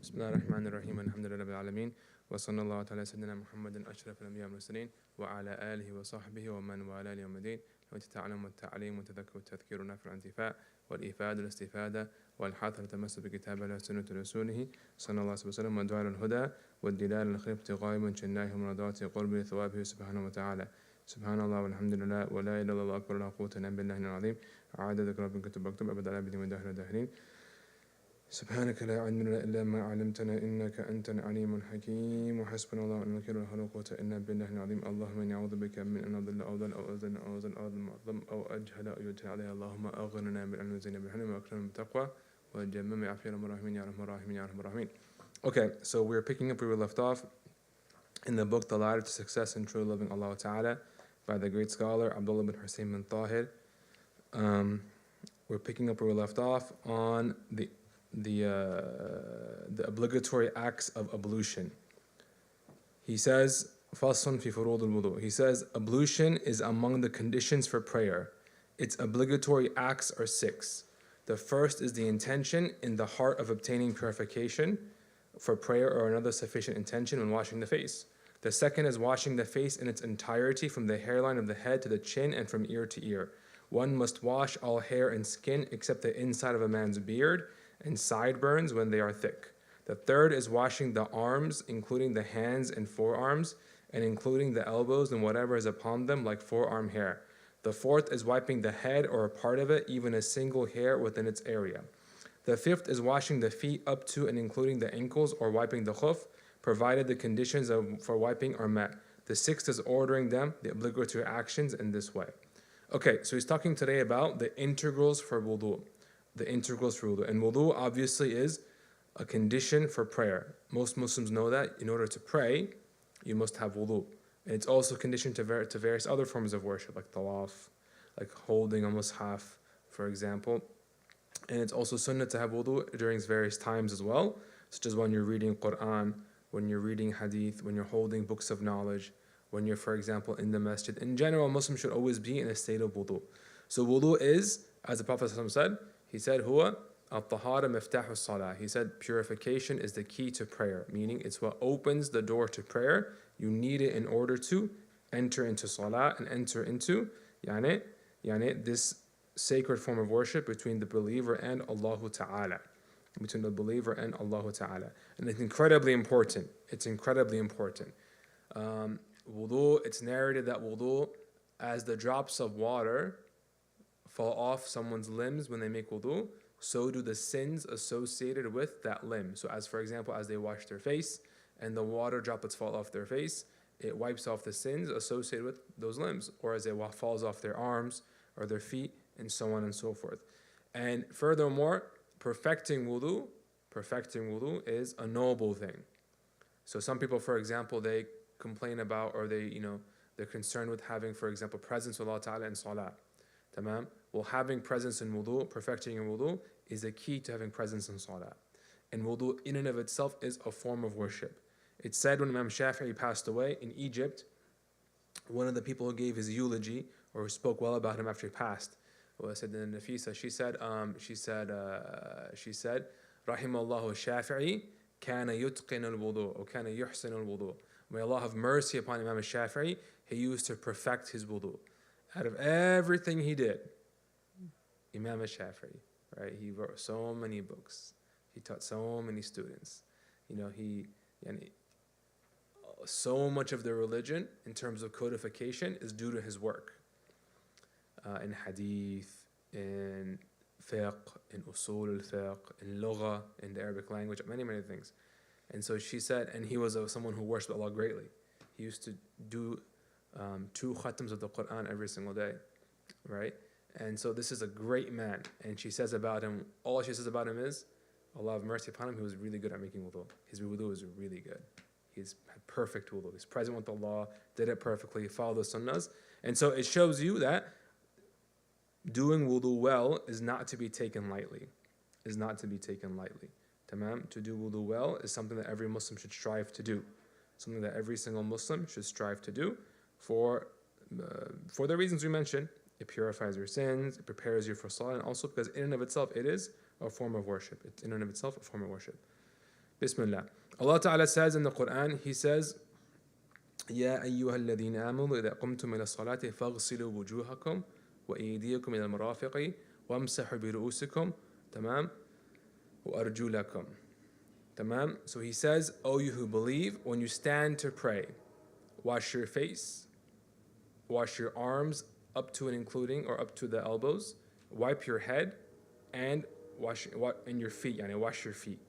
بسم الله الرحمن الرحيم الحمد لله رب العالمين وصلى الله على سيدنا محمد أشرف الأنبياء والمرسلين وعلى آله وصحبه ومن والاه يوم الدين والتعلم والتعليم والتذكر والتذكير والنفع والانتفاع والإفادة والاستفادة والحث والتمسك بكتاب الله وسنة رسوله صلى الله عليه وسلم والدعاء للهدى والدلال للخير ابتغاء من جناه ومرضات قرب ثوابه سبحانه وتعالى. سبحان الله والحمد لله ولا إله إلا الله أكبر لا قوة إلا بالله العظيم. عدد ربك كتب مكتوب أبد على أبد ودهر داهرين. سبحانك لا علم لنا إلا ما علمتنا إنك أنت العليم الحكيم وحسبنا الله ونعم الوكيل ولا حول ولا قوة إلا بالله العظيم. اللهم إني أعوذ بك من أن أضل أو أضل أو أزل أو أزل أو أظلم أو أجهل أو يجهل عليها. اللهم أغننا بالعلم وزينا بالحلم وأكرمنا بالتقوى وجمّلنا بعافية يا الراحمين يا أرحم الراحمين يا أرحم الراحمين. Okay, so we're picking up where we left off in the book The Ladder to Success and True Loving Allah Ta'ala by the great scholar Abdullah bin Hussayn bin Tahir. We're picking up where we left off on the obligatory acts of ablution. He says, فَصْلٌ فِي فُرُوضِ الْوُضُوءِ. He says, ablution is among the conditions for prayer. Its obligatory acts are 6. The first is the intention in the heart of obtaining purification for prayer or another sufficient intention when washing the face. The second is washing the face in its entirety from the hairline of the head to the chin and from ear to ear. One must wash all hair and skin except the inside of a man's beard and sideburns when they are thick. The third is washing the arms, including the hands and forearms, and including the elbows and whatever is upon them, like forearm hair. The fourth is wiping the head or a part of it, even a single hair within its area. The fifth is washing the feet up to and including the ankles or wiping the khuf, provided the conditions for wiping are met. The sixth is ordering them, the obligatory actions, in this way. Okay, so he's talking today about the integrals for wudu. The integrals for wudu. And wudu obviously is a condition for prayer. Most Muslims know that in order to pray, you must have wudu. And it's also conditioned to various other forms of worship, like tawaf, like holding a mushaf, for example. And it's also sunnah to have wudu during various times as well, such as when you're reading Quran, when you're reading hadith, when you're holding books of knowledge, when you're, for example, in the masjid. In general, Muslims should always be in a state of wudu. So wudu is, as the Prophet said, he said, huwa al-tahara miftahu salah. He said, purification is the key to prayer, meaning it's what opens the door to prayer. You need it in order to enter into salah and enter into this sacred form of worship between the believer and Allah Ta'ala. Between the believer and Allah Ta'ala. And it's incredibly important. It's incredibly important. Wudu, it's narrated that wudu, as the drops of water fall off someone's limbs when they make wudu, so do the sins associated with that limb. So as for example, as they wash their face and the water droplets fall off their face, it wipes off the sins associated with those limbs, or as it falls off their arms or their feet, and so on and so forth. And furthermore, perfecting wudu is a noble thing. So some people, for example, they complain about, or they're concerned with having, for example, presence with Allah Ta'ala in salah. Tamam? Well, having presence in wudu, perfecting in wudu, is a key to having presence in salah. And wudu in and of itself is a form of worship. It's said when Imam Shafi'i passed away in Egypt, one of the people who gave his eulogy, or who spoke well about him after he passed, was said in Nafisa, she said, Rahimallahu Shafi'i, kana yutqin al-wudu, or kana yuhsin al-wudu. May Allah have mercy upon Imam Shafi'i, he used to perfect his wudu. Out of everything he did, Imam Shafi'i, right? He wrote so many books. He taught so many students. So much of the religion, in terms of codification, is due to his work. In hadith, in fiqh, in usul al-fiqh, in lugha, in the Arabic language, many, many things. And so she said, and he was someone who worshipped Allah greatly. He used to do 2 khatams of the Quran every single day, right? And so this is a great man. And she says about him, all she says about him is, Allah have mercy upon him, he was really good at making wudu. His wudu was really good. He's had perfect wudu. He's present with Allah, did it perfectly, followed the sunnahs. And so it shows you that doing wudu well is not to be taken lightly. Tamam? To do wudu well is something that every Muslim should strive to do. Something that every single Muslim should strive to do for the reasons we mentioned. It purifies your sins, it prepares you for salah, and also because in and of itself it is a form of worship. It's in and of itself a form of worship. Bismillah. Allah Ta'ala says in the Quran, He says, يا أيها الذين آمنوا إذا قمتم إلى الصلاة فاغسلوا وجوهكم وأيديكم إلى المرافق وامسحوا برؤوسكم تمام وأرجلكم تمام. So He says, O you who believe, when you stand to pray, wash your face, wash your arms up to and including or up to the elbows, wipe your head, and wash your feet, yani wash your feet.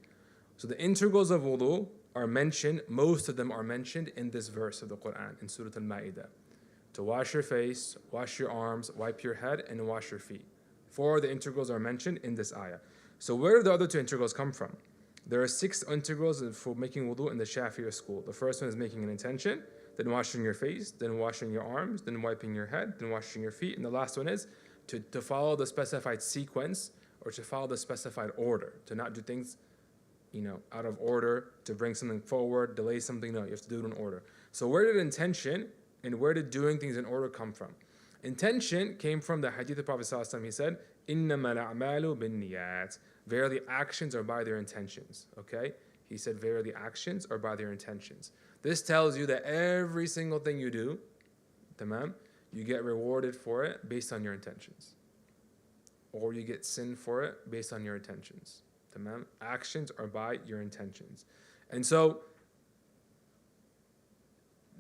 So the integrals of wudu are mentioned, most of them are mentioned in this verse of the Quran, in Surah Al-Ma'idah. To wash your face, wash your arms, wipe your head, and wash your feet. 4 of the integrals are mentioned in this ayah. So where do the other 2 integrals come from? There are 6 integrals for making wudu in the Shafi'i school. The first one is making an intention, then washing your face, then washing your arms, then wiping your head, then washing your feet. And the last one is to follow the specified sequence or to follow the specified order, to not do things out of order, to bring something forward, delay something. No, you have to do it in order. So where did intention and where did doing things in order come from? Intention came from the hadith of Prophet ﷺ. He said, إِنَّمَا الْأَعْمَالُ بِالنِّيَّاتِ. Verily actions are by their intentions. Okay? He said, verily actions are by their intentions. This tells you that every single thing you do, tamam, you get rewarded for it based on your intentions. Or you get sin for it based on your intentions. Tamam? Actions are by your intentions. And so,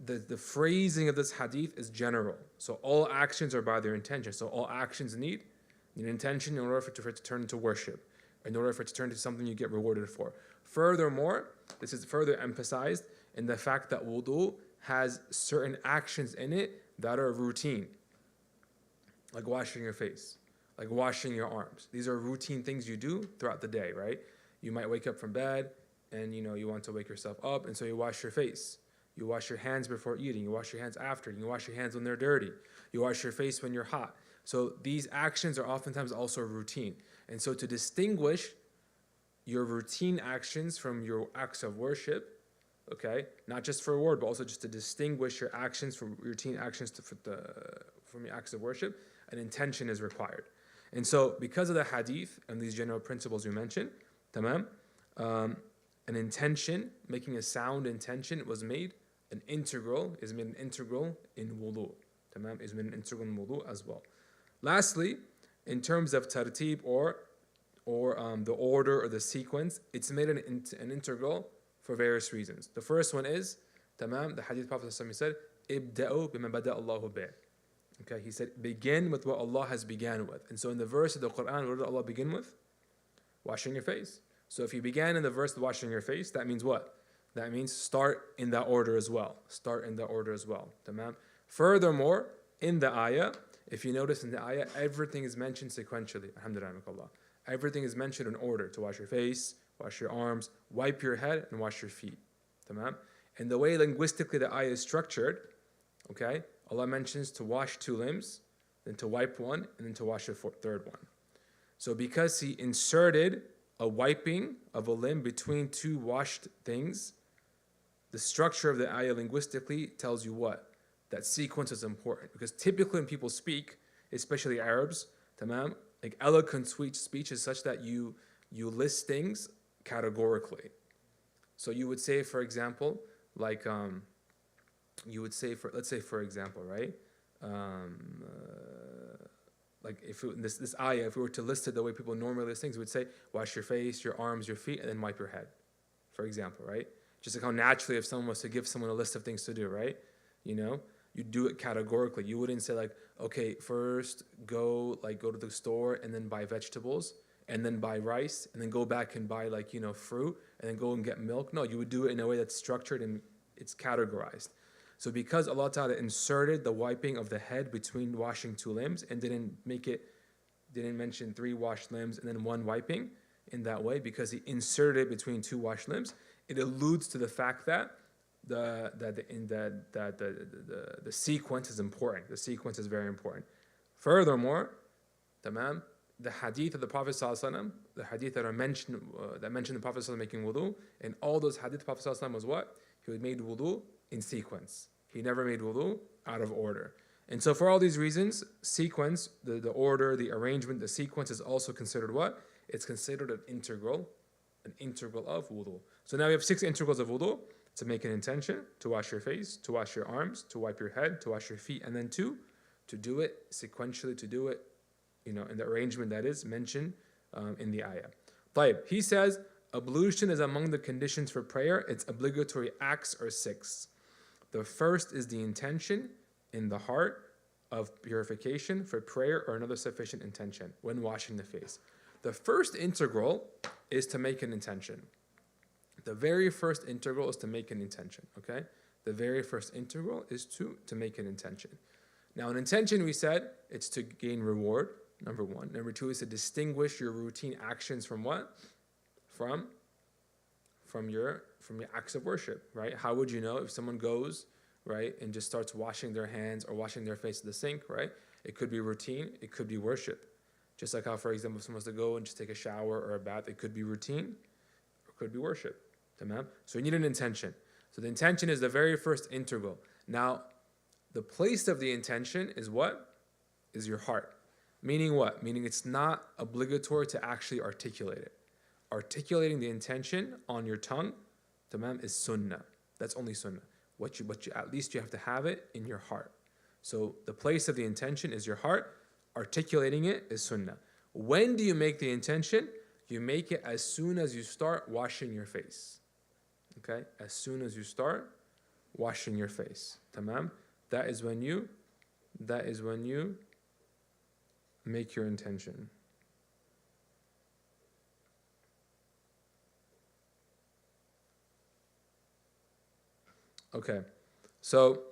the phrasing of this hadith is general. So all actions are by their intentions. So all actions need an intention in order for it to turn into worship, in order for it to turn into something you get rewarded for. Furthermore, this is further emphasized in the fact that wudu has certain actions in it that are routine, like washing your face, like washing your arms. These are routine things you do throughout the day, right? You might wake up from bed and you want to wake yourself up, and so you wash your face. You wash your hands before eating. You wash your hands after. You wash your hands when they're dirty. You wash your face when you're hot. So these actions are oftentimes also routine. And so to distinguish your routine actions from your acts of worship, okay, not just for reward, but also just to distinguish your actions from routine actions from your acts of worship, an intention is required. And so because of the hadith and these general principles we mentioned, tamam, an intention, making a sound intention was made, is made an integral in wudu. Tamam, is made an integral in wudu as well. Lastly, in terms of tartib or the order or the sequence, it's made an integral for various reasons. The first one is, tamam, the hadith Prophet said, Ibda'u bima bada Allahu bih. Okay, he said, begin with what Allah has began with. And so in the verse of the Quran, what did Allah begin with? Washing your face. So if you began in the verse with washing your face, that means what? That means start in that order as well. Start in that order as well. Tamam. Furthermore, in the ayah, if you notice in the ayah, everything is mentioned sequentially. Alhamdulillah. Everything is mentioned in order. To wash your face, wash your arms, wipe your head, and wash your feet. Tamam. And the way linguistically the ayah is structured, okay, Allah mentions to wash 2 limbs, then to wipe one, and then to wash a third one. So because He inserted a wiping of a limb between 2 washed things, the structure of the ayah linguistically tells you what? That sequence is important. Because typically when people speak, especially Arabs, tamam, like eloquent speech is such that you list things categorically. So you would say, for example, like let's say for example, right? Like if this ayah, if we were to list it the way people normally list things, we would say, wash your face, your arms, your feet, and then wipe your head, for example, right? Just like how naturally if someone was to give someone a list of things to do, right? You do it categorically. You wouldn't say like, okay, first go to the store and then buy vegetables and then buy rice and then go back and buy fruit and then go and get milk. No, you would do it in a way that's structured and it's categorized. So because Allah Ta'ala inserted the wiping of the head between washing 2 limbs and didn't mention 3 washed limbs and then 1 wiping in that way, because He inserted it between 2 washed limbs, it alludes to the fact that the sequence is important. The sequence is very important. Furthermore, tamam, the hadith of the Prophet ﷺ, the hadith that mention the Prophet ﷺ making wudu, and all those hadith of the Prophet ﷺ was what? He would made wudu in sequence. He never made wudu out of order. And so for all these reasons, sequence, the order, the arrangement, the sequence is also considered what? It's considered an integral of wudu. So now we have 6 integrals of wudu: to make an intention, to wash your face, to wash your arms, to wipe your head, to wash your feet, and then to do it sequentially, to do it, in the arrangement that is mentioned in the ayah. Tayyib, he says, ablution is among the conditions for prayer. Its obligatory acts are 6. The first is the intention in the heart of purification for prayer or another sufficient intention when washing the face. The first integral is to make an intention. The very first integral is to make an intention, okay? The very first integral is to make an intention. Now, an intention, we said, it's to gain reward, number 1. Number 2 is to distinguish your routine actions from what? From your acts of worship, right? How would you know if someone goes, right, and just starts washing their hands or washing their face at the sink, right? It could be routine, it could be worship. Just like how, for example, if someone was to go and just take a shower or a bath, it could be routine or it could be worship. Tamam? So you need an intention. So the intention is the very first integral. Now, the place of the intention is what? Is your heart. Meaning what? Meaning it's not obligatory to actually articulate it. Articulating the intention on your tongue, tamam, is sunnah. That's only sunnah. At least you have to have it in your heart. So the place of the intention is your heart. Articulating it is sunnah. When do you make the intention? You make it as soon as you start washing your face. Okay? As soon as you start washing your face. Tamam? That is when you make your intention. Okay, so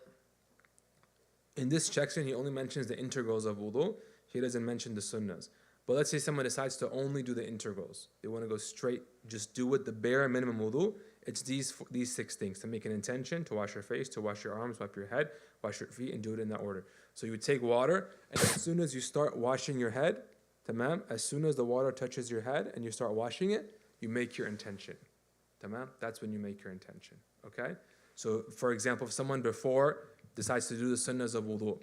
in this section, he only mentions the integrals of wudu. He doesn't mention the sunnahs. But let's say someone decides to only do the integrals. They want to go straight, just do it, the bare minimum wudu. It's these 6 things: to make an intention, to wash your face, to wash your arms, wipe your head, wash your feet, and do it in that order. So you would take water, and as soon as you start washing your head, tamam, as soon as the water touches your head and you start washing it, you make your intention. Tamam? That's when you make your intention. Okay? So, for example, if someone before decides to do the sunnahs of wudu,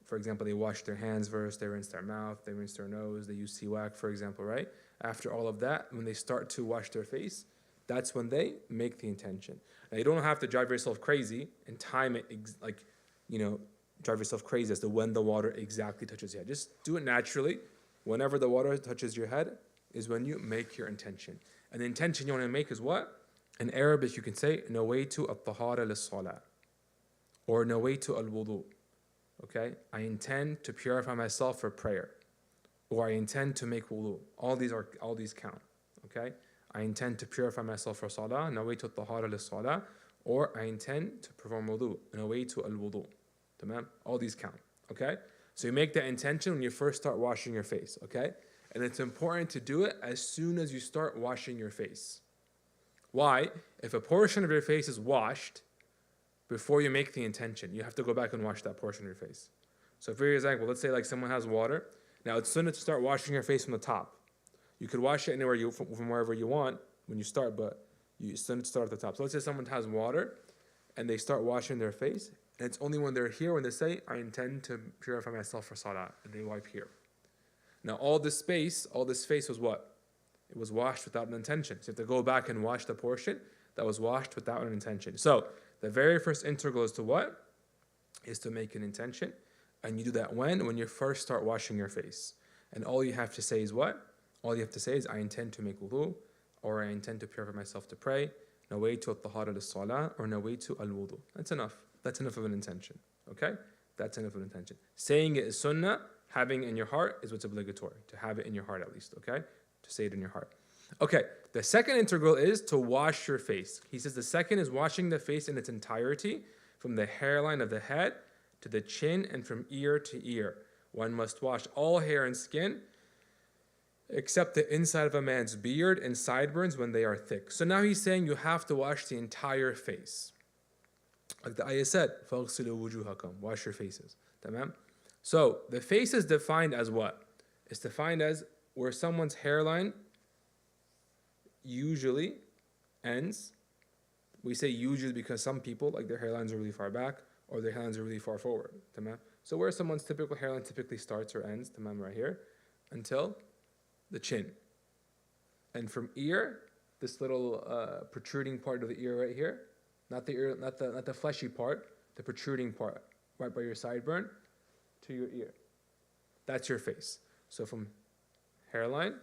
for example, they wash their hands first, they rinse their mouth, they rinse their nose, they use siwak, for example, right? After all of that, when they start to wash their face, that's when they make the intention. Now, you don't have to drive yourself crazy and time it, drive yourself crazy as to when the water exactly touches your head. Just do it naturally. Whenever the water touches your head is when you make your intention. And the intention you want to make is what? In Arabic, you can say, nawaytu at-tahara lis-salah, or nawaytu al-wudu. Okay? I intend to purify myself for prayer, or I intend to make wudu. All these count. Okay? I intend to purify myself for salah, nawaytu at-tahara lis-salah, or I intend to perform wudu, nawaytu al-wudu. Tamam? All these count. Okay? So you make that intention when you first start washing your face. Okay? And it's important to do it as soon as you start washing your face. Why? If a portion of your face is washed before you make the intention, you have to go back and wash that portion of your face. So for example, let's say like someone has water. Now it's sunnah to start washing your face from the top. You could wash it anywhere from wherever you want when you start, but it's sunnah to start at the top. So let's say someone has water and they start washing their face, and it's only when they're here when they say, I intend to purify myself for salah, and they wipe here. Now all this face was what? It was washed without an intention. So you have to go back and wash the portion that was washed without an intention. So the very first integral is to what? Is to make an intention. And you do that when you first start washing your face. And all you have to say is what? All you have to say is, I intend to make wudu, or I intend to purify myself to pray. Nawaytu at-tahara lis-salah, or nawaytu al-wudu. That's enough. That's enough of an intention. Okay? That's enough of an intention. Saying it is sunnah, having it in your heart is what's obligatory. To have it in your heart at least. Okay? To say it in your heart. Okay, the second integral is to wash your face. He says the second is washing the face in its entirety, from the hairline of the head to the chin and from ear to ear. One must wash all hair and skin except the inside of a man's beard and sideburns when they are thick. So now he's saying you have to wash the entire face. Like the ayah said, فَاغْسِلُوا وُجُوهَكُمْ, wash your faces. Tamam? So the face is defined as what? It's defined as where someone's hairline usually ends. We say usually because some people, like their hairlines are really far back or their hairlines are really far forward. Tamam? So where someone's typical hairline typically starts or ends, tamam, right here, until the chin. And from ear this little protruding part of the ear right here, not the ear, not the fleshy part, the protruding part, right by your sideburn to your ear. That's your face. So from hairline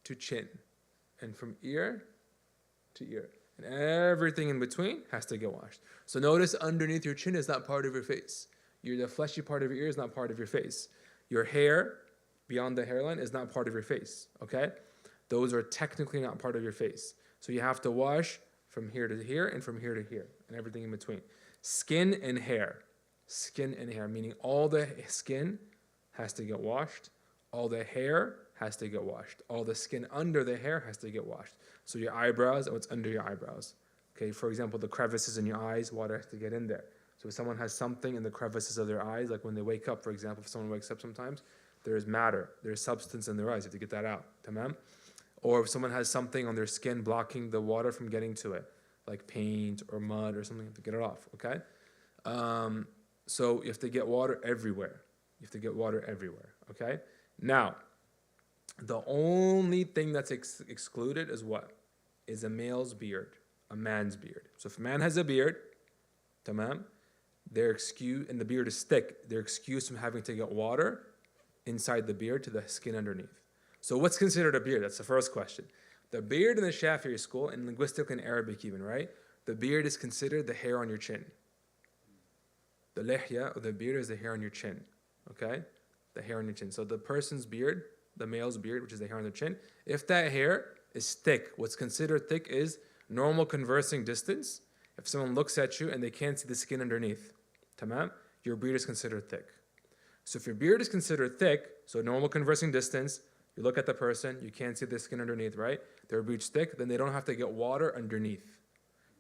to chin, and from ear to ear. And everything in between has to get washed. So notice underneath your chin is not part of your face. The fleshy part of your ear is not part of your face. Your hair beyond the hairline is not part of your face, okay? Those are technically not part of your face. So you have to wash from here to here and from here to here and everything in between. Skin and hair, meaning all the skin has to get washed. All the hair has to get washed. All the skin under the hair has to get washed. So your eyebrows and what's under your eyebrows. Okay, for example, the crevices in your eyes, water has to get in there. So if someone has something in the crevices of their eyes, like when they wake up, for example, if someone wakes up sometimes, there is matter, there is substance in their eyes, you have to get that out, tamam? Or if someone has something on their skin blocking the water from getting to it, like paint or mud or something, you have to get it off, okay? So you have to get water everywhere. You have to get water everywhere, okay? Now, the only thing that's excluded is what? Is a male's beard, a man's beard. So if a man has a beard, tamam, they're excused, and the beard is thick, they're excused from having to get water inside the beard to the skin underneath. So what's considered a beard? That's the first question. The beard in the Shafi'i school, in linguistic and Arabic even, right? The beard is considered the hair on your chin. The lihya, or the beard, is the hair on your chin, okay? The hair on your chin. So the person's beard, the male's beard, which is the hair on their chin, if that hair is thick, what's considered thick is normal conversing distance. If someone looks at you and they can't see the skin underneath, tamam, your beard is considered thick. So if your beard is considered thick, so normal conversing distance, you look at the person, you can't see the skin underneath, right? Their beard's thick, then they don't have to get water underneath.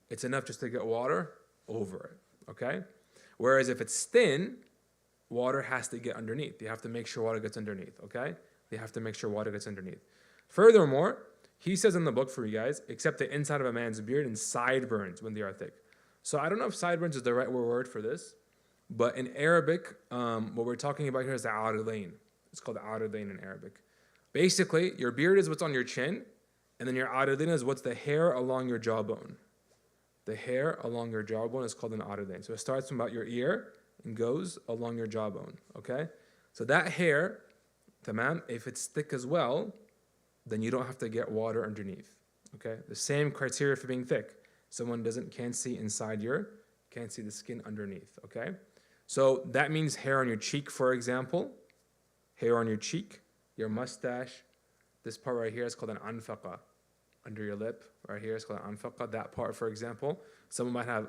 It's enough just to get water over it, okay? Whereas if it's thin, water has to get underneath. You have to make sure water gets underneath, okay? You have to make sure water gets underneath. Furthermore, he says in the book for you guys, except the inside of a man's beard and sideburns when they are thick. So I don't know if sideburns is the right word for this, but in Arabic, what we're talking about here is the aridain. It's called the aridain in Arabic. Basically, your beard is what's on your chin, and then your aridain is what's the hair along your jawbone. The hair along your jawbone is called an aridain. So it starts from about your ear and goes along your jawbone, okay? So that hair, tamam, if it's thick as well, then you don't have to get water underneath, okay? The same criteria for being thick. Someone can't see inside can't see the skin underneath, okay? So that means hair on your cheek, for example, hair on your cheek, your mustache, this part right here is called an anfaqa, under your lip, right here is called an anfaqa, that part, for example. Someone might have,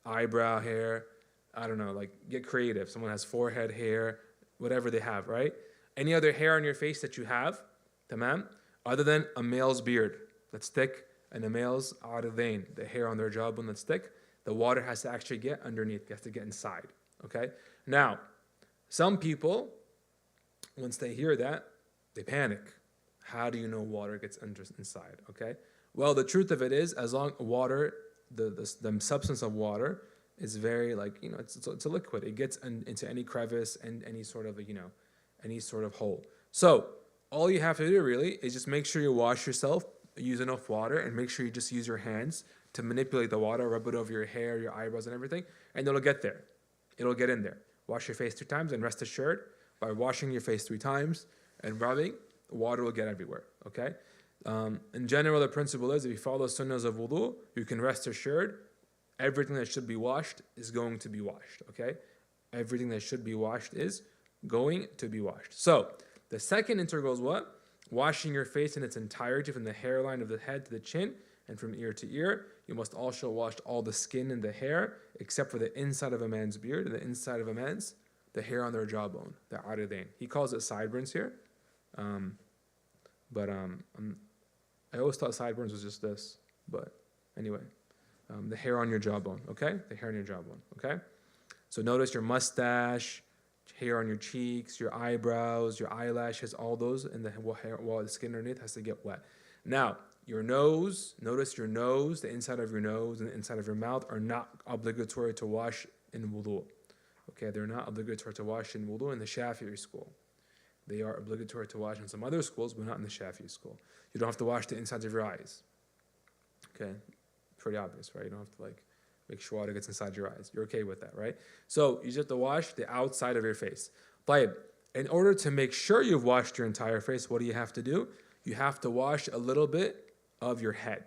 eyebrow hair, I don't know, like get creative. Someone has forehead hair, whatever they have, right? Any other hair on your face that you have, tamam, other than a male's beard that's thick and a male's aridain, the hair on their jawbone that's thick, the water has to actually get underneath, it has to get inside, okay? Now, some people, once they hear that, they panic. How do you know water gets inside, okay? Well, the truth of it is, as long water, the substance of water is very it's a liquid. It gets into any crevice and any sort of hole. So all you have to do really is just make sure you wash yourself, use enough water, and make sure you just use your hands to manipulate the water, rub it over your hair, your eyebrows, and everything, and it'll get there. It'll get in there. Wash your face 3 times, and rest assured, by washing your face 3 times and rubbing, water will get everywhere, okay? In general, the principle is if you follow sunnahs of wudu, you can rest assured everything that should be washed is going to be washed, okay? Everything that should be washed is going to be washed. So, the second integral is what? Washing your face in its entirety from the hairline of the head to the chin and from ear to ear. You must also wash all the skin and the hair except for the inside of a man's beard and the inside of the hair on their jawbone, the aridain. He calls it sideburns here. But I always thought sideburns was just this. But anyway, the hair on your jawbone, okay? The hair on your jawbone, okay? So notice your mustache, hair on your cheeks, your eyebrows, your eyelashes, all those, and the hair, while the skin underneath has to get wet. Now, your nose, notice your nose, the inside of your nose and the inside of your mouth are not obligatory to wash in wudu. Okay, they're not obligatory to wash in wudu in the Shafi'i school. They are obligatory to wash in some other schools, but not in the Shafi'i school. You don't have to wash the insides of your eyes. Okay, pretty obvious, right? You don't have to like make sure water gets inside your eyes. You're okay with that, right? So you just have to wash the outside of your face. But in order to make sure you've washed your entire face, what do you have to do? You have to wash a little bit of your head.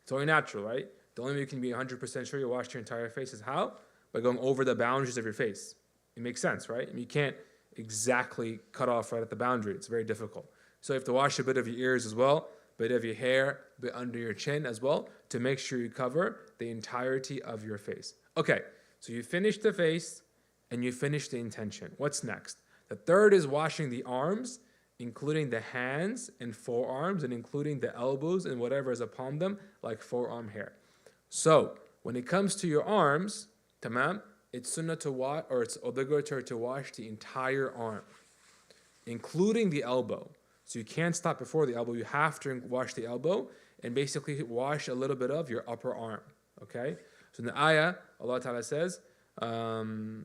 It's only natural, right? The only way you can be 100% sure you washed your entire face is how? By going over the boundaries of your face. It makes sense, right? I mean, you can't exactly cut off right at the boundary. It's very difficult. So you have to wash a bit of your ears as well, a bit of your hair, a bit under your chin as well, to make sure you cover the entirety of your face. Okay, so you finished the face and you finished the intention. What's next? The third is washing the arms, including the hands and forearms, and including the elbows and whatever is upon them, like forearm hair. So when it comes to your arms, tamam, it's sunnah to wash, or it's obligatory to wash the entire arm, including the elbow. So you can't stop before the elbow. You have to wash the elbow and basically wash a little bit of your upper arm. Okay? So in the ayah, Allah Ta'ala says, ila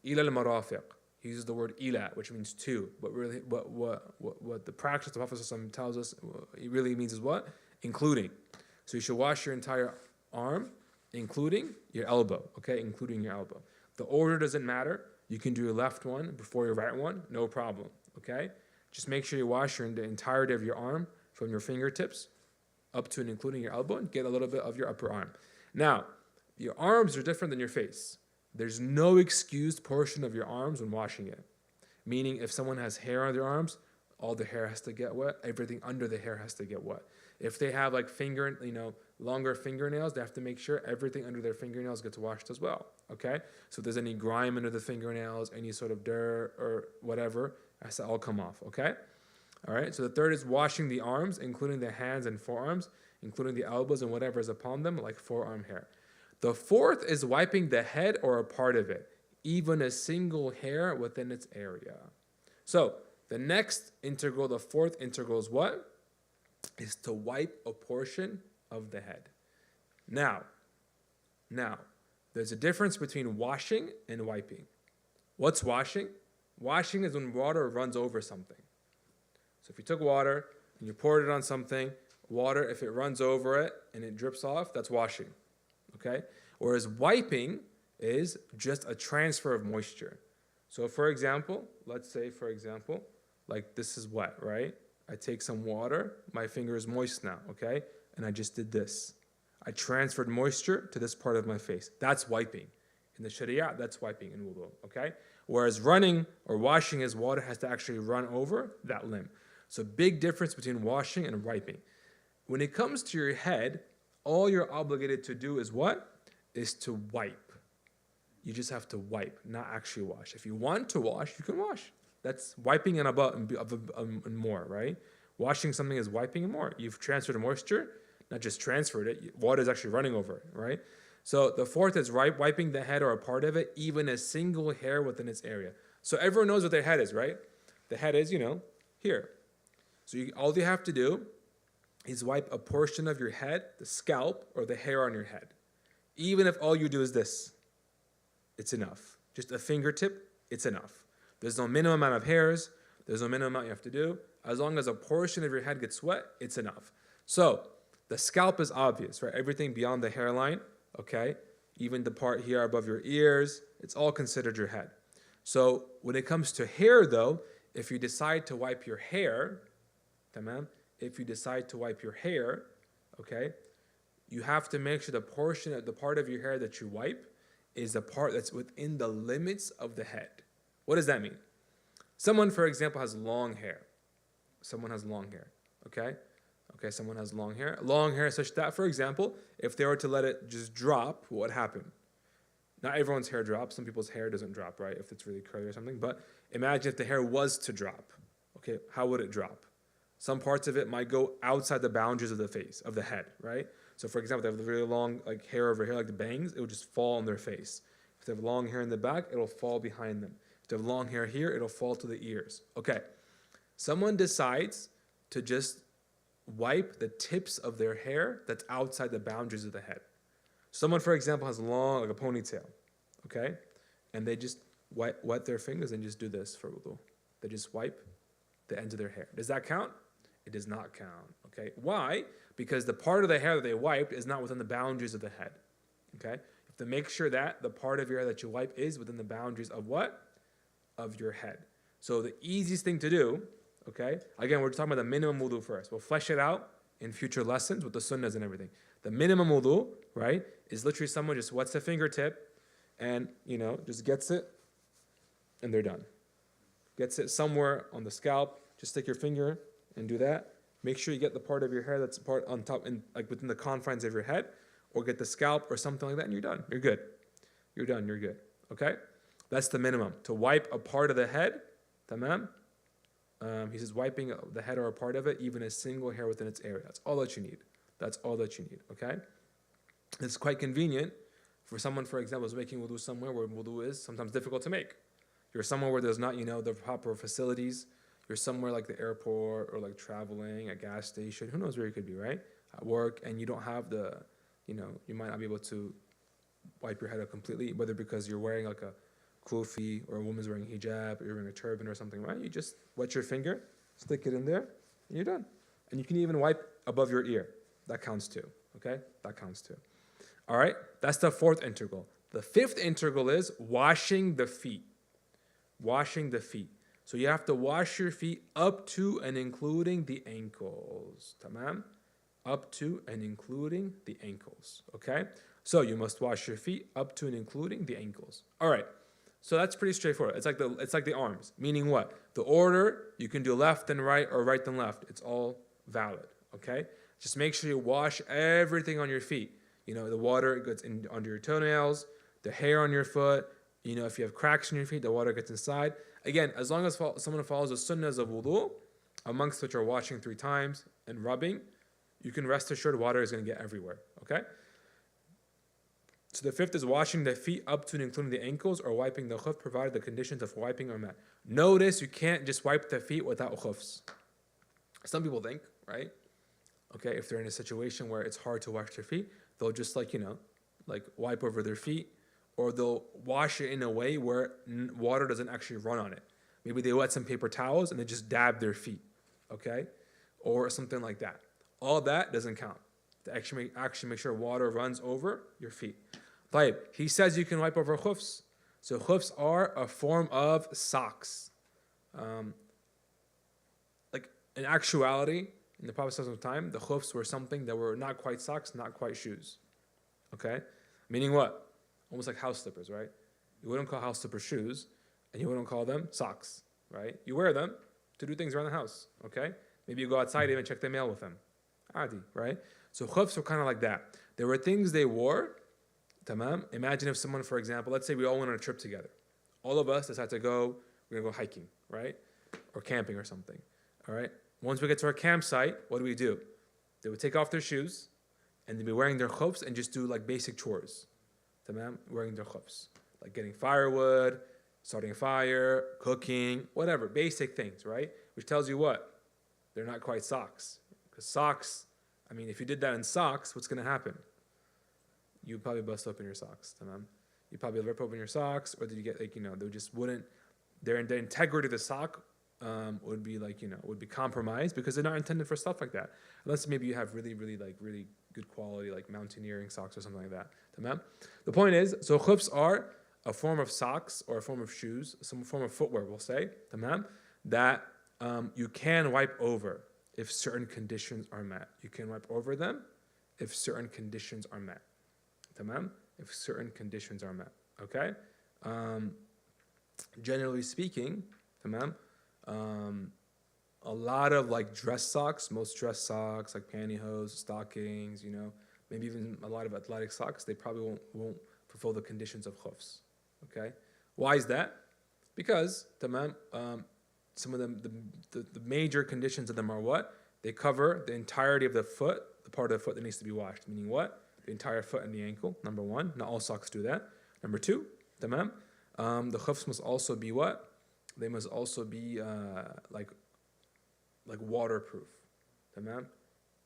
al-marafiq. He uses the word ila, which means to. But really, what the practice of Prophet tells us, it really means is what? Including. So you should wash your entire arm, including your elbow. Okay? Including your elbow. The order doesn't matter. You can do your left one before your right one, no problem. Okay? Just make sure you wash the entirety of your arm from your fingertips up to and including your elbow, and get a little bit of your upper arm. Now, your arms are different than your face. There's no excused portion of your arms when washing it. Meaning, if someone has hair on their arms, all the hair has to get wet. Everything under the hair has to get wet. If they have like longer fingernails, they have to make sure everything under their fingernails gets washed as well. Okay? So if there's any grime under the fingernails, any sort of dirt or whatever, it has to all come off. Okay? All right? So the third is washing the arms, including the hands and forearms, including the elbows and whatever is upon them, like forearm hair. The fourth is wiping the head or a part of it, even a single hair within its area. So the next integral, the fourth integral is what? Is to wipe a portion of the head. Now, there's a difference between washing and wiping. What's washing? Washing is when water runs over something. So if you took water and you poured it on something, water, if it runs over it and it drips off, that's washing. Okay? Whereas wiping is just a transfer of moisture. So for example, let's say like this is wet, right? I take some water, my finger is moist now, okay? And I just did this. I transferred moisture to this part of my face. That's wiping. In the Sharia, that's wiping in wudu, okay? Whereas running or washing is water has to actually run over that limb. So big difference between washing and wiping. When it comes to your head, all you're obligated to do is what? Is to wipe. You just have to wipe, not actually wash. If you want to wash, you can wash. That's wiping and about and more, right? Washing something is wiping and more. You've transferred moisture, not just transferred it. Water is actually running over it, right? So the fourth is wiping the head or a part of it, even a single hair within its area. So everyone knows what their head is, right? The head is, here. So all you have to do is wipe a portion of your head, the scalp, or the hair on your head. Even if all you do is this, it's enough. Just a fingertip, it's enough. There's no minimum amount of hairs. There's no minimum amount you have to do. As long as a portion of your head gets wet, it's enough. So the scalp is obvious, right? Everything beyond the hairline, okay? Even the part here above your ears, it's all considered your head. So when it comes to hair, though, if you decide to wipe your hair, tamam, okay, you have to make sure the part of your hair that you wipe is the part that's within the limits of the head. What does that mean? Someone, for example, has long hair. Someone has long hair, okay? Okay, someone has long hair. Long hair such that, for example, if they were to let it just drop, what would happen? Not everyone's hair drops. Some people's hair doesn't drop, right? If it's really curly or something. But imagine if the hair was to drop. Okay, how would it drop? Some parts of it might go outside the boundaries of the face, of the head, right? So for example, if they have really long hair over here, like the bangs, it would just fall on their face. If they have long hair in the back, it'll fall behind them. If they have long hair here, it'll fall to the ears. Okay, someone decides to just wipe the tips of their hair that's outside the boundaries of the head. Someone, for example, has long, like a ponytail, okay? And they just wet their fingers and just do this for wudu. They just wipe the ends of their hair. Does that count? It does not count, okay? Why? because the part of the hair that they wiped is not within the boundaries of the head. Okay? You have to make sure that the part of your hair that you wipe is within the boundaries of what? Of your head. So the easiest thing to do, okay? Again, we're talking about the minimum wudu first. We'll flesh it out in future lessons with the sunnahs and everything. The minimum wudu, right, is literally someone just wets the fingertip and, just gets it and they're done. Gets it somewhere on the scalp, just stick your finger and do that. Make sure you get the part of your hair that's part on top, like within the confines of your head, or get the scalp or something like that, and you're done. You're good. You're done. You're good. Okay? That's the minimum. To wipe a part of the head, tamam. He says wiping the head or a part of it, even a single hair within its area. That's all that you need. That's all that you need. Okay? It's quite convenient for someone, for example, who's making wudu somewhere where wudu is sometimes difficult to make. You're somewhere where there's not, the proper facilities. You're somewhere like the airport or like traveling, a gas station. Who knows where you could be, right? At work, and you don't have the, you might not be able to wipe your head out completely, whether because you're wearing like a kufi or a woman's wearing hijab or you're wearing a turban or something, right? You just wet your finger, stick it in there, and you're done. And you can even wipe above your ear. That counts too, okay? That counts too. All right? That's the fourth integral. The fifth integral is washing the feet. Washing the feet. So you have to wash your feet up to and including the ankles. Tamam? Up to and including the ankles. Okay? So you must wash your feet up to and including the ankles. All right. So that's pretty straightforward. It's like the arms. Meaning what? The order, you can do left and right or right and left. It's all valid. Okay? Just make sure you wash everything on your feet. The water gets under your toenails, the hair on your foot. If you have cracks in your feet, the water gets inside. Again, as long as someone follows the sunnahs of wudu, amongst which are washing 3 times and rubbing, you can rest assured water is going to get everywhere. Okay? So the fifth is washing the feet up to and including the ankles or wiping the khuf, provided the conditions of wiping are met. Notice you can't just wipe the feet without khufs. Some people think, right? Okay, if they're in a situation where it's hard to wash their feet, they'll just wipe over their feet, or they'll wash it in a way where water doesn't actually run on it. Maybe they wet some paper towels and they just dab their feet, okay? Or something like that. All that doesn't count. To actually make sure water runs over your feet. Tahir, he says you can wipe over khufs. So khufs are a form of socks. In actuality, in the Prophet's time, the khufs were something that were not quite socks, not quite shoes. Okay? Meaning what? Almost like house slippers, right? You wouldn't call house slippers shoes, and you wouldn't call them socks, right? You wear them to do things around the house, okay? Maybe you go outside even check the mail with them. Adi, right? So khufs were kind of like that. There were things they wore, tamam? Imagine if someone, for example, let's say we all went on a trip together. All of us decide to go, we're going to go hiking, right? Or camping or something, all right? Once we get to our campsite, what do? They would take off their shoes, and they'd be wearing their khufs and just do like basic chores. Tamam? Wearing their khufs. Like getting firewood, starting a fire, cooking, whatever. Basic things, right? Which tells you what? They're not quite socks. Because socks, if you did that in socks, what's going to happen? You probably bust open your socks. Tamam? You probably rip open your socks, or did you get, they just wouldn't, the integrity of the sock would be compromised because they're not intended for stuff like that. Unless maybe you have really good quality like mountaineering socks or something like that. Tamam? The point is, so khufs are a form of socks or a form of shoes, some form of footwear, we'll say, tamam, that you can wipe over if certain conditions are met. You can wipe over them if certain conditions are met. Tamam? If certain conditions are met. Okay? Generally speaking, tamam, a lot of dress socks, most dress socks, like pantyhose, stockings, maybe even a lot of athletic socks, they probably won't fulfill the conditions of khufs. Okay? Why is that? Because, tamam, some of them, the major conditions of them are what? They cover the entirety of the foot, the part of the foot that needs to be washed. Meaning what? The entire foot and the ankle, number one. Not all socks do that. Number two, tamam, the khufs must also be what? They must also be like waterproof. Tamam?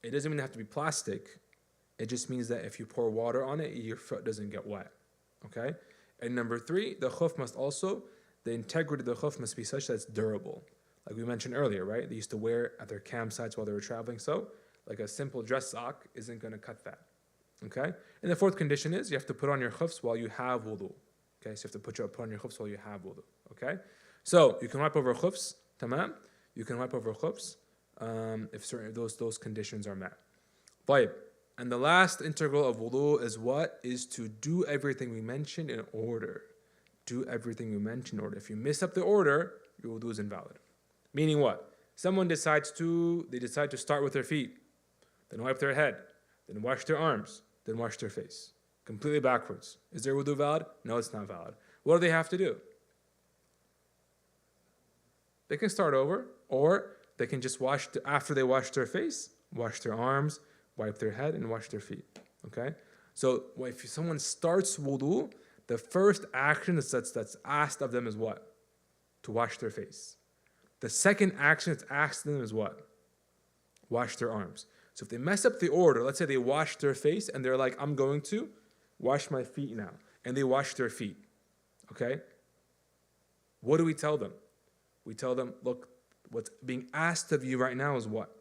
It doesn't even have to be plastic. It just means that if you pour water on it, your foot doesn't get wet. Okay? And number three, the khuf must also, the integrity of the khuf must be such that it's durable. Like we mentioned earlier, right? They used to wear at their campsites while they were traveling. So like a simple dress sock isn't going to cut that. Okay? And the fourth condition is you have to put on your khufs while you have wudu. Okay? So you have to put on your khufs while you have wudu. Okay? So you can wipe over khufs, tamam? You can wipe over khufs if certain those conditions are met. طيب. And the last integral of wudu is what? Is to do everything we mentioned in order. Do everything we mentioned in order. If you mess up the order, your wudu is invalid. Meaning what? Someone decide to start with their feet, then wipe their head, then wash their arms, then wash their face. Completely backwards. Is their wudu valid? No, it's not valid. What do they have to do? They can start over, or they can just after they wash their face, wash their arms, wipe their head, and wash their feet. Okay? So if someone starts wudu, the first action that's asked of them is what? To wash their face. The second action that's asked of them is what? Wash their arms. So if they mess up the order, let's say they wash their face and they're like, I'm going to wash my feet now. And they wash their feet. Okay? What do we tell them? We tell them, look, what's being asked of you right now is what?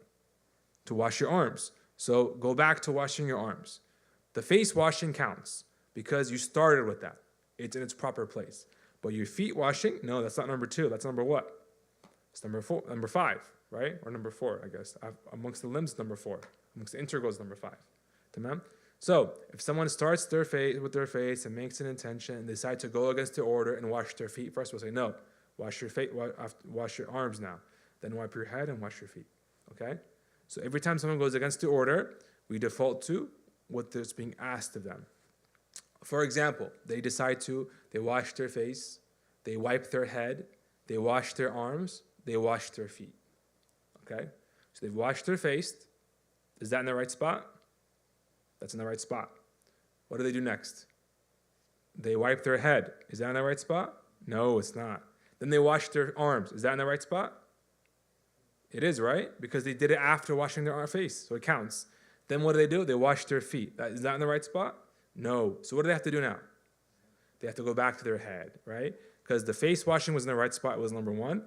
To wash your arms. So go back to washing your arms. The face washing counts because you started with that. It's in its proper place. But your feet washing, no, that's not number 2. That's number what? It's number 5, right? Or number 4, I guess. Amongst the limbs, number 4. Amongst the integrals, number 5. Tamam? So, if someone starts with their face and makes an intention and decide to go against the order and wash their feet first, we'll say, no, wash your arms now. Then wipe your head and wash your feet. Okay? So every time someone goes against the order, we default to what is being asked of them. For example, they wash their face, they wipe their head, they wash their arms, they wash their feet. Okay? So they've washed their face. Is that in the right spot? That's in the right spot. What do they do next? They wipe their head. Is that in the right spot? No, it's not. Then they wash their arms. Is that in the right spot? It is, right? Because they did it after washing their face, so it counts. Then what do? They wash their feet. Is that in the right spot? No. So what do they have to do now? They have to go back to their head, right? Because the face washing was in the right spot, it was number 1.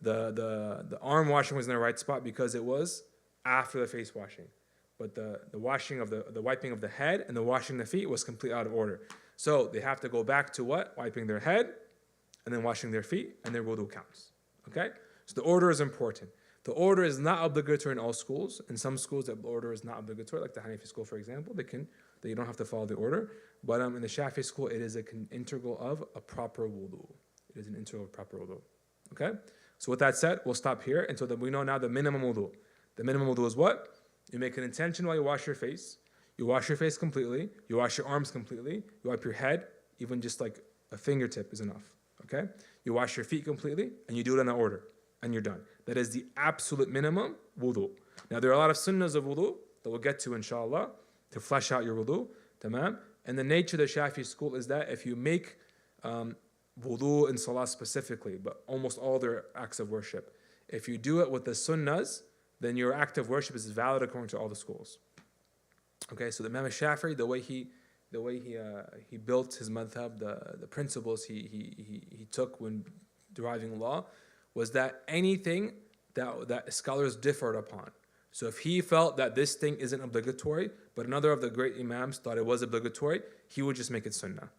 The arm washing was in the right spot because it was after the face washing. But the washing of the wiping of the head and the washing the feet was completely out of order. So they have to go back to what? Wiping their head and then washing their feet, and their wudu counts. Okay? So the order is important. The order is not obligatory in all schools. In some schools, the order is not obligatory, like the Hanafi school, for example. They don't have to follow the order. But in the Shafi'i school, it is an integral of a proper wudu. It is an integral of proper wudu. Okay? So with that said, we'll stop here until we know now the minimum wudu. The minimum wudu is what? You make an intention while you wash your face. You wash your face completely. You wash your arms completely. You wipe your head. Even just like a fingertip is enough. Okay? You wash your feet completely, and you do it in that order. And you're done. That is the absolute minimum wudu. Now there are a lot of sunnahs of wudu that we'll get to inshallah to flesh out your wudu. Tamam? And the nature of the Shafi'i school is that if you make wudu in salah specifically, but almost all their acts of worship, if you do it with the sunnahs, then your act of worship is valid according to all the schools. Okay, so the Imam Shafi'i, the way he built his madhab, the principles he took when deriving law, was that anything that scholars differed upon. So if he felt that this thing isn't obligatory, but another of the great imams thought it was obligatory, he would just make it sunnah.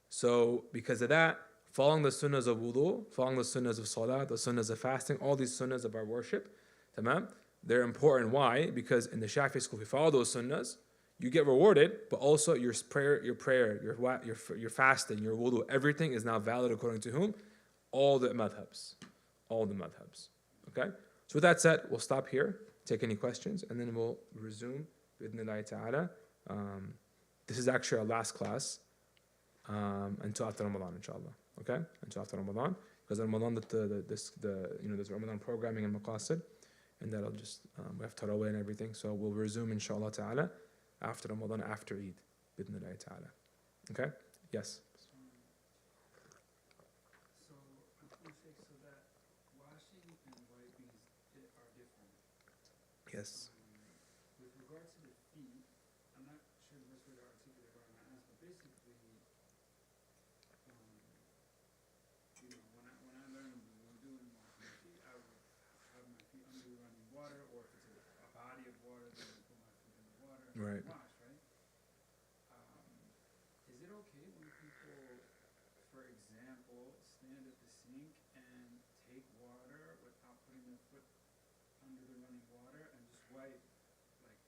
So because of that, following the sunnahs of wudu, following the sunnahs of salah, the sunnahs of fasting, all these sunnahs of our worship, tamam, they're important. Why? Because in the Shafi'i school, if you follow those sunnahs, you get rewarded, but also your prayer, your fasting, your wudu, everything is now valid according to whom? All the madhabs. Okay? So with that said, we'll stop here, take any questions, and then we'll resume bi'idhnillahi ta'ala. This is actually our last class until after Ramadan, inshallah. Okay? Until after Ramadan. Because in Ramadan, there's Ramadan programming and Al-Maqasid, and that'll just, we have Tarawih and everything. So we'll resume, inshallah ta'ala, after Ramadan, after Eid, bi'idhnillahi ta'ala. Okay? Yes? Yes. With regard to the feet, I'm not sure the best way to articulate what I'm going to ask, but basically, when I learned when doing washing my feet, I would have my feet under running water sink and take water without putting their foot under the running water and just wipe, like,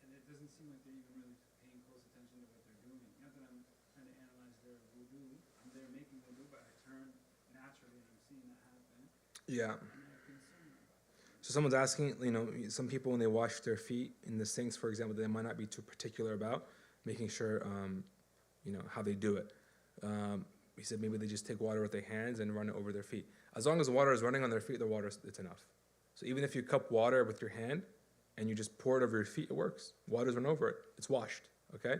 and it doesn't seem like they're even really paying close attention to what they're doing. Not that I'm trying to analyze their wudu, I'm there making wudu, but I turn naturally and I'm seeing that happen. Yeah. And I'm concerned about that. So someone's asking, some people when they wash their feet in the sinks, for example, they might not be too particular about making sure, how they do it. He said maybe they just take water with their hands and run it over their feet. As long as the water is running on their feet, it's enough. So even if you cup water with your hand and you just pour it over your feet, it works. Water's run over it. It's washed, okay?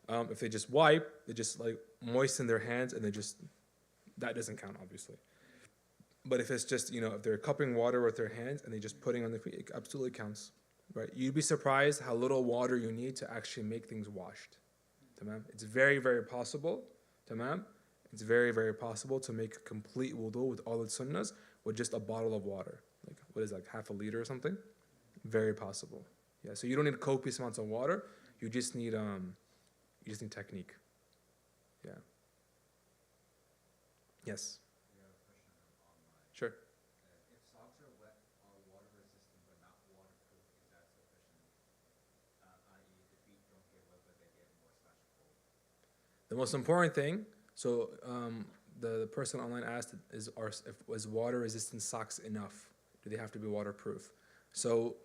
If they just wipe, they just like moisten their hands and that doesn't count, obviously. But if it's just, if they're cupping water with their hands and they just putting on their feet, it absolutely counts, right? You'd be surprised how little water you need to actually make things washed. Tamam? It's very, very possible, tamam? It's very, very possible to make a complete wudu with all its sunnahs with just a bottle of water. Like, what is it, like half a liter or something? Very possible. Yeah, so you don't need copious amounts of water. You just need technique. Yeah. Yes. We have a question from online. Sure. If socks are wet or water resistant but not waterproof, is that sufficient? I.e., the feet don't get wet but they get more/cold. The most important thing, so the person online asked is water resistant socks enough? Do they have to be waterproof? So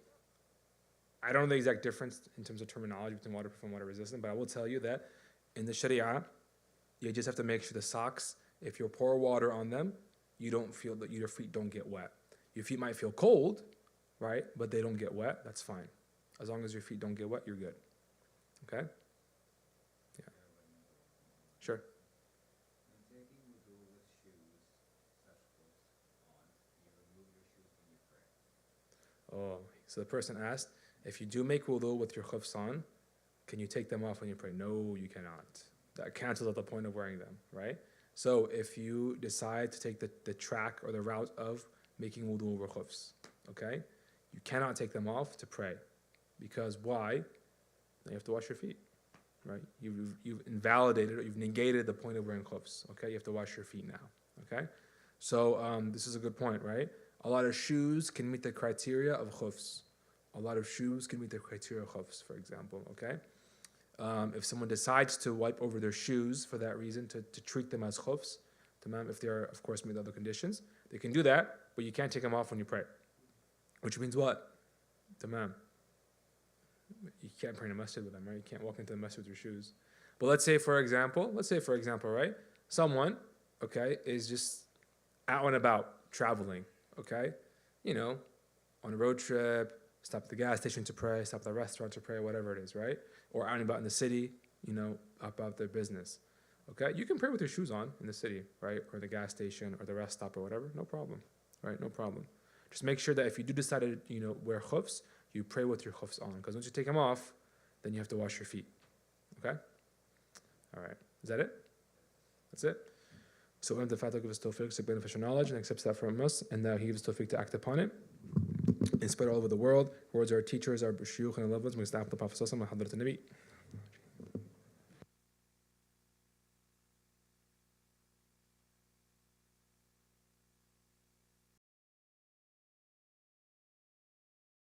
I don't know the exact difference in terms of terminology between waterproof and water resistant, but I will tell you that in the Sharia, you just have to make sure the socks, if you pour water on them, you don't feel that your feet don't get wet. Your feet might feel cold, right? But they don't get wet, that's fine. As long as your feet don't get wet, you're good. Okay? Yeah. Sure. When taking wudu with shoes/clothes on, you remove your shoes when you pray. Oh, so the person asked, if you do make wudu with your khufs on, can you take them off when you pray? No, you cannot. That cancels out the point of wearing them, right? So if you decide to take the track or the route of making wudu over khufs, okay, you cannot take them off to pray. Because why? Then you have to wash your feet, right? You've invalidated or you've negated the point of wearing khufs, okay? You have to wash your feet now, okay? So this is a good point, right? A lot of shoes can meet the criteria of khufs. A lot of shoes can meet the criteria of khufs, for example, okay? If someone decides to wipe over their shoes for that reason, to treat them as khufs, tamam, if they are, of course, meet other conditions, they can do that, but you can't take them off when you pray. Which means what? Tamam. You can't pray in a masjid with them, right? You can't walk into the masjid with your shoes. But let's say, for example, right? Someone, okay, is just out and about, traveling, okay? On a road trip, stop at the gas station to pray, stop at the restaurant to pray, whatever it is, right? Or out and about in the city, about their business. Okay? You can pray with your shoes on in the city, right? Or the gas station or the rest stop or whatever. No problem. Right? No problem. Just make sure that if you do decide to, wear khufs, you pray with your khufs on. Because once you take them off, then you have to wash your feet. Okay? All right. Is that it? That's it? So we have the Fatah gives us tawfiq, seek beneficial knowledge, and accepts that from us, and that He gives us tawfiq to act upon it. And spread all over the world. Words our teachers, our shuyukh and our loved ones. May we stop the Prophet Sallallahu Alaihi Wasallam and Hadrat al-Nabi.